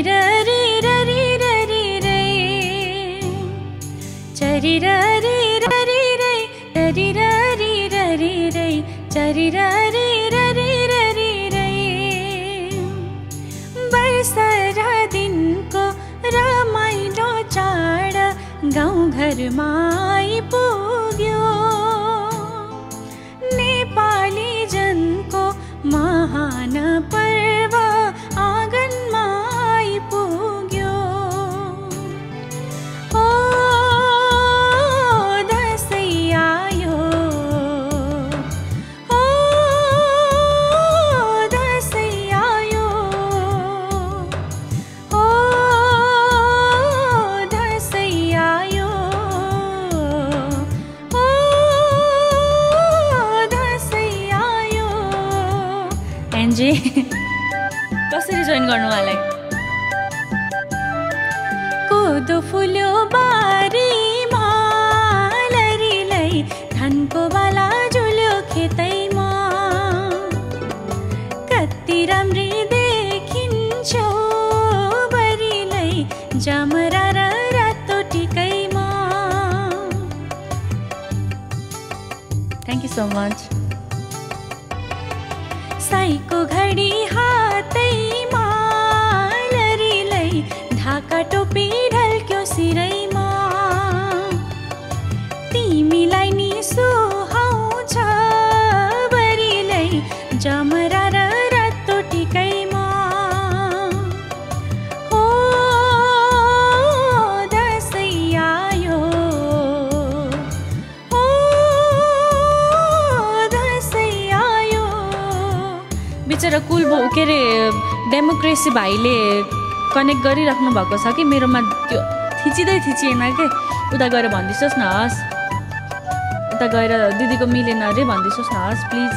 र रे र रे र रे रे चरी र रे र रे रे रि र रि र रि रे चरी र रे र रे र रे रे वर्षा दिनको रमाइलो चाड गाउँ घरमा आइपुग्यो नेपाली जनको महान पर्व आँगनमा आइपुग्यो ओ दसैँ आयो ओ दसैँ आयो ओ दसैँ आयो ओ दसैँ आयो एन्जे कसरी जोइन गर्नु मलाई कोदो फुल्यो बारीमा लरीलाई धानको बाला झुल्यो खेतैमा कति राम्री देखिन्छौ बरीलाई जमरा र रातो टिकैमा थ्याङ्क यू सो मच साईको घडी हातैमा लरीलाई ढाका टोपी ढल्क्यो सिरैमा तिमीलाई नि सुहाउँछ बरीलाई जमरा र रातो टिकैमा हो दसैँ आयो हो दसैँ आयो बिचरा कुल के अरे डेमोक्रेसी भाइले कनेक्ट गरिराख्नु भएको छ कि मेरोमा त्यो थिचिएन के उता गएर भनिदिनुहोस् न हस् उता गएर दिदीको मिलेन अरे भनिदिनुहोस् न हस् प्लिज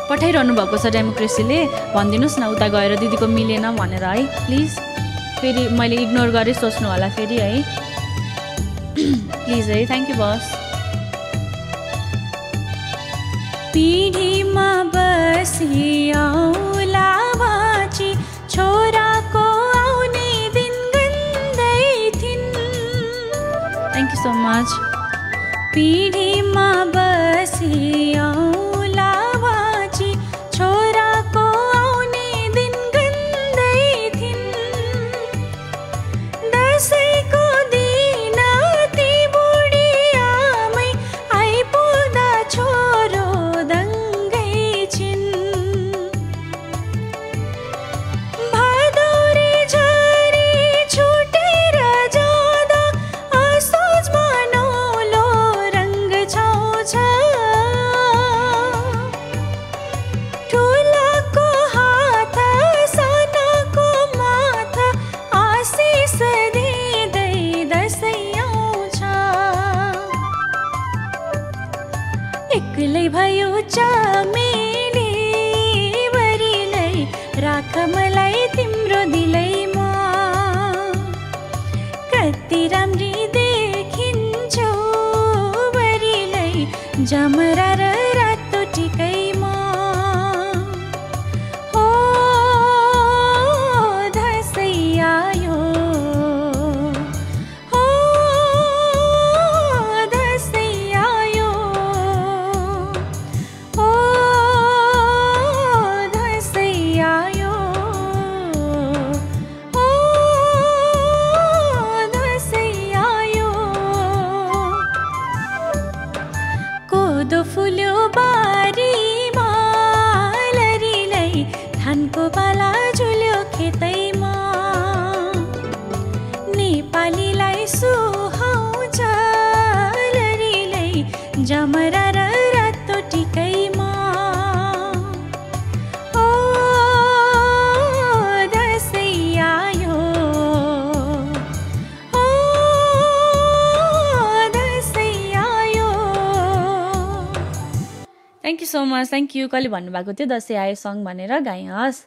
पठाइरहनु भएको छ डेमोक्रेसीले भनिदिनुहोस् न उता गएर दिदीको मिलेन भनेर है प्लिज फेरि मैले इग्नोर गरेँ सोच्नु होला फेरि है प्लिज है थ्याङ्क यू बस पिँढीमा बसी आउला बाची छोराको आउने दिन गन्दै थिइन् थ्याङ्क यू सो मच पिँढीमा बसी आउला बाची छोराको आउने दिन गन्दै थिइन् दसैँको दिन ती बुढी आमै आइपुग्दा छोरो एक्लै भयो चमेली बरीलाई राख मलाई तिम्रो दिलैमा कति राम्री देखिन्छौ बरीलाई जमरा र रातो टिकैमा हो दसैँ आयो हो दसैँ आयो हो दसैँ आयो हो दसैँ आयो कोदो फुल्यो बारीमा लरीलाई धानको बाला झुल्यो खेतैमा नेपालीलाई सुहाउँछ लरीलाई जमरा र रातो टिकैमा हो दसैँ आयो हो दसैँ आयो thank you so much thank you कसले भन्नुभएको थियो दसैँ आयो सङ भनेर गाएँ हस्